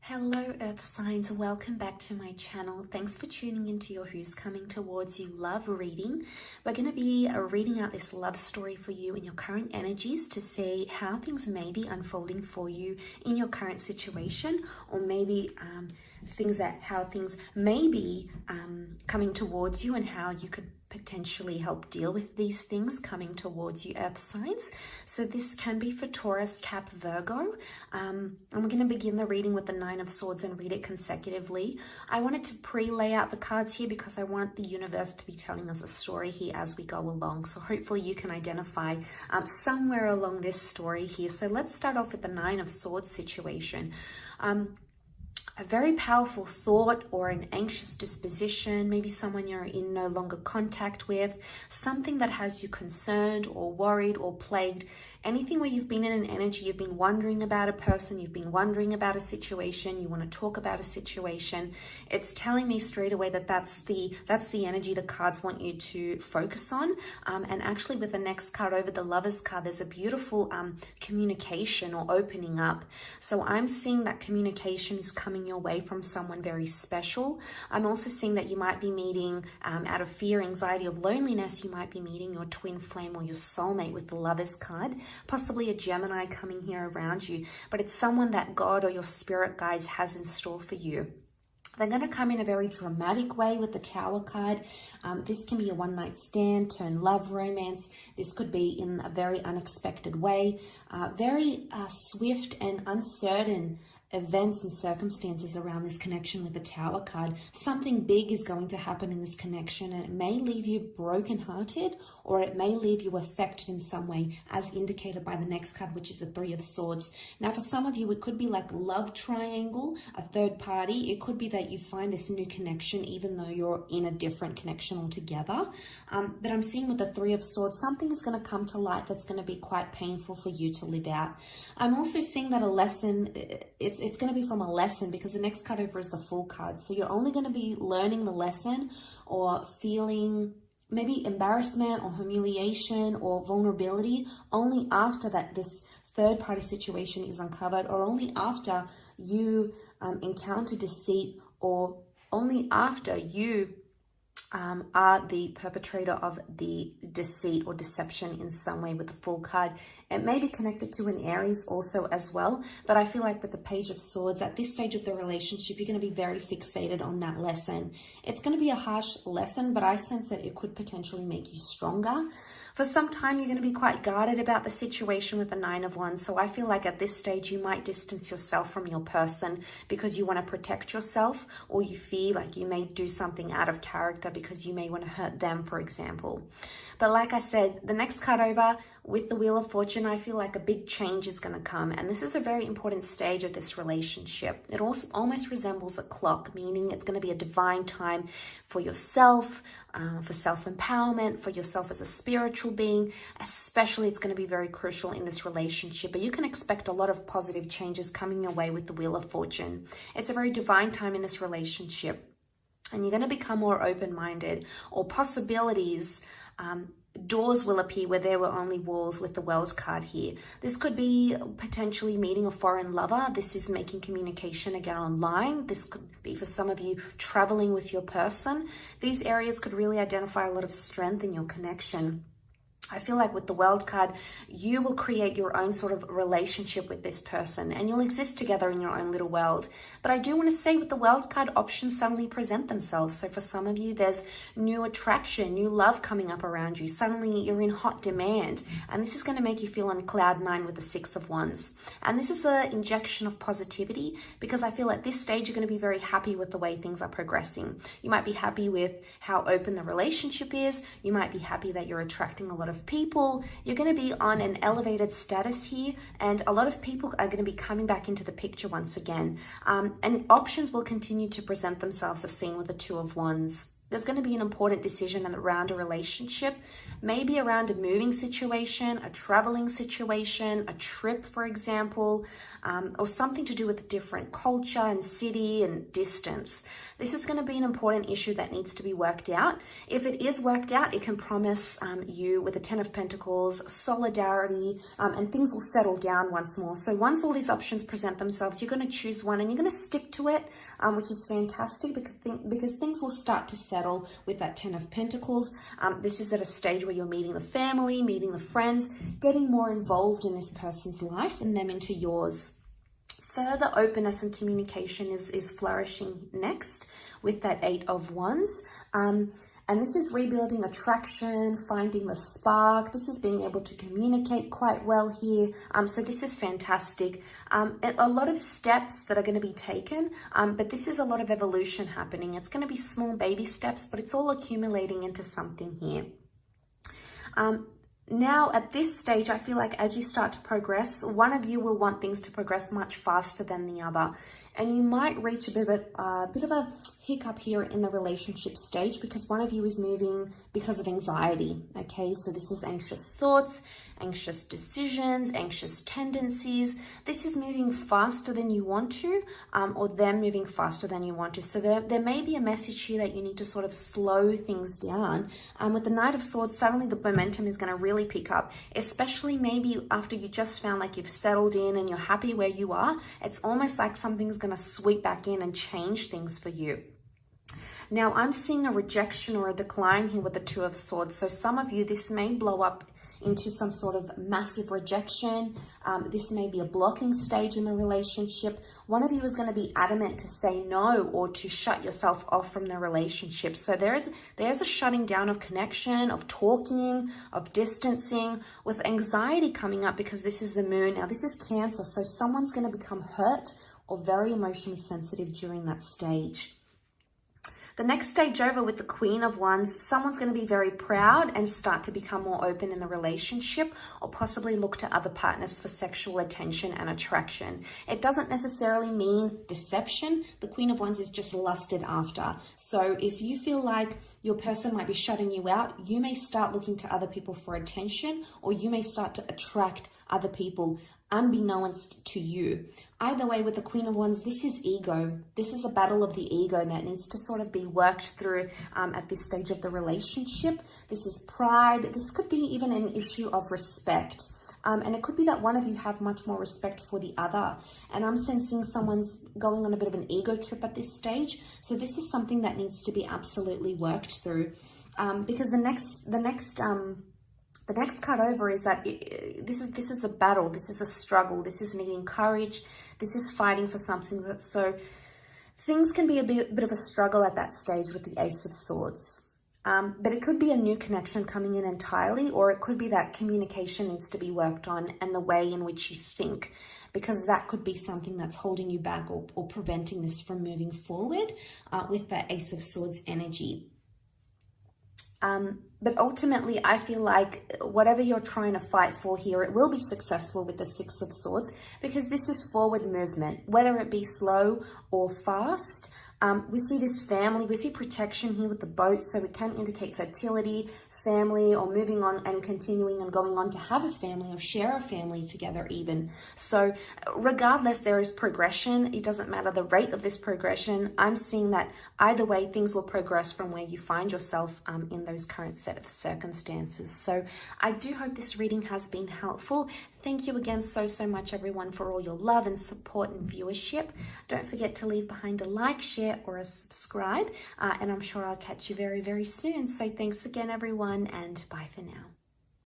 Hello Earth signs, welcome back to my channel. Thanks for tuning into your Who's Coming Towards You love reading. We're going to be reading out this love story for you in your current energies to see how things may be unfolding for you in your current situation, or maybe how things may be coming towards you and how you could potentially help deal with these things coming towards you, Earth signs. So this can be for Taurus, Cap, Virgo. And we're going to begin the reading with the Nine of Swords and read it consecutively. I wanted to pre-lay out the cards here because I want the universe to be telling us a story here as we go along. So hopefully you can identify somewhere along this story here. So let's start off with the Nine of Swords situation. A very powerful thought or an anxious disposition, maybe someone you're in no longer contact with, something that has you concerned or worried or plagued, anything where you've been in an energy, you've been wondering about a person, you've been wondering about a situation, you want to talk about a situation. It's telling me straight away that that's the energy the cards want you to focus on. And actually with the next card over, the Lovers card, there's a beautiful communication or opening up. So I'm seeing that communication is coming your way from someone very special. I'm also seeing that you might be meeting, out of fear, anxiety, of loneliness, you might be meeting your twin flame or your soulmate with the Lovers card. Possibly a Gemini coming here around you, but it's someone that God or your spirit guides has in store for you. They're going to come in a very dramatic way with the Tower card. This can be a one-night stand, turn love, romance. This could be in a very unexpected way. Very swift and uncertain events and circumstances around this connection with the Tower card. Something big is going to happen in this connection, and it may leave you brokenhearted, or it may leave you affected in some way, as indicated by the next card, which is the Three of Swords. Now, for some of you, it could be like love triangle, a third party. It could be that you find this new connection, even though you're in a different connection altogether. But I'm seeing with the Three of Swords, something is going to come to light that's going to be quite painful for you to live out. I'm also seeing that a lesson, it's going to be from a lesson, because the next card over is the Fool card. So you're only going to be learning the lesson or feeling maybe embarrassment or humiliation or vulnerability only after this third party situation is uncovered, or only after you encounter deceit, or only after you are the perpetrator of the deceit or deception in some way with the Fool card. It may be connected to an Aries also as well, but I feel like with the Page of Swords, at this stage of the relationship, you're going to be very fixated on that lesson. It's going to be a harsh lesson, but I sense that it could potentially make you stronger. For some time, you're going to be quite guarded about the situation with the Nine of Wands. So I feel like at this stage, you might distance yourself from your person because you want to protect yourself, or you feel like you may do something out of character because you may want to hurt them, for example. But like I said, the next card over with the Wheel of Fortune, I feel like a big change is going to come. And this is a very important stage of this relationship. It also almost resembles a clock, meaning it's going to be a divine time for yourself, for self-empowerment, for yourself as a spiritual being. Especially, it's going to be very crucial in this relationship. But you can expect a lot of positive changes coming your way with the Wheel of Fortune. It's a very divine time in this relationship. And you're going to become more open-minded, or possibilities, doors will appear where there were only walls with the World card here. This could be potentially meeting a foreign lover. This is making communication again online. This could be for some of you traveling with your person. These areas could really identify a lot of strength in your connection. I feel like with the World card, you will create your own sort of relationship with this person, and you'll exist together in your own little world. But I do want to say with the World card, options suddenly present themselves. So for some of you, there's new attraction, new love coming up around you. Suddenly you're in hot demand, and this is going to make you feel on cloud nine with the Six of Wands. And this is an injection of positivity, because I feel at this stage, you're going to be very happy with the way things are progressing. You might be happy with how open the relationship is. You might be happy that you're attracting a lot of people. You're going to be on an elevated status here, and a lot of people are going to be coming back into the picture once again. And options will continue to present themselves, as seen with the Two of Wands. There's going to be an important decision around a relationship, maybe around a moving situation, a traveling situation, a trip, for example, or something to do with a different culture and city and distance. This is going to be an important issue that needs to be worked out. If it is worked out, it can promise you with the Ten of Pentacles, solidarity, and things will settle down once more. So once all these options present themselves, you're going to choose one and you're going to stick to it, which is fantastic because things will start to settle with that Ten of Pentacles. This is at a stage where you're meeting the family, meeting the friends, getting more involved in this person's life and them into yours. Further openness and communication is flourishing next with that Eight of Wands. And this is rebuilding attraction, finding the spark. This is being able to communicate quite well here. So this is fantastic. A lot of steps that are going to be taken, but this is a lot of evolution happening. It's going to be small baby steps, but it's all accumulating into something here. Now, at this stage, I feel like as you start to progress, one of you will want things to progress much faster than the other. And you might reach a bit of a hiccup here in the relationship stage because one of you is moving because of anxiety. Okay, so this is anxious thoughts, anxious decisions, anxious tendencies. This is moving faster than you want to, or them moving faster than you want to. So there may be a message here that you need to sort of slow things down. With the Knight of Swords, suddenly the momentum is going to really pick up, especially maybe after you just found like you've settled in and you're happy where you are. It's almost like something's going to sweep back in and change things for you. Now, I'm seeing a rejection or a decline here with the Two of Swords. So some of you, this may blow up into some sort of massive rejection. This may be a blocking stage in the relationship. One of you is going to be adamant to say no or to shut yourself off from the relationship. So there's a shutting down of connection, of talking, of distancing, with anxiety coming up because this is the moon. Now, this is Cancer, so someone's going to become hurt or very emotionally sensitive during that stage. The next stage over with the Queen of Wands, someone's going to be very proud and start to become more open in the relationship or possibly look to other partners for sexual attention and attraction. It doesn't necessarily mean deception. The Queen of Wands is just lusted after. So if you feel like your person might be shutting you out, you may start looking to other people for attention, or you may start to attract other people unbeknownst to you. Either way, with the Queen of Wands, this is ego. This is a battle of the ego that needs to sort of be worked through at this stage of the relationship. This is pride. This could be even an issue of respect. And it could be that one of you have much more respect for the other. And I'm sensing someone's going on a bit of an ego trip at this stage. So this is something that needs to be absolutely worked through. Because the next card over is that this is a battle, this is a struggle, this is needing courage, this is fighting for something. So things can be a bit of a struggle at that stage with the Ace of Swords. But it could be a new connection coming in entirely, or it could be that communication needs to be worked on and the way in which you think, because that could be something that's holding you back or preventing this from moving forward with that Ace of Swords energy. But ultimately, I feel like whatever you're trying to fight for here, it will be successful with the Six of Swords, because this is forward movement, whether it be slow or fast. We see this family, we see protection here with the boat, so it can indicate fertility, family, or moving on and continuing and going on to have a family or share a family together even. So regardless, there is progression. It doesn't matter the rate of this progression. I'm seeing that either way, things will progress from where you find yourself in those current set of circumstances. So I do hope this reading has been helpful. Thank you again so much, everyone, for all your love and support and viewership. Don't forget to leave behind a like, share, or a subscribe. And I'm sure I'll catch you very, very soon. So thanks again, everyone, and bye for now.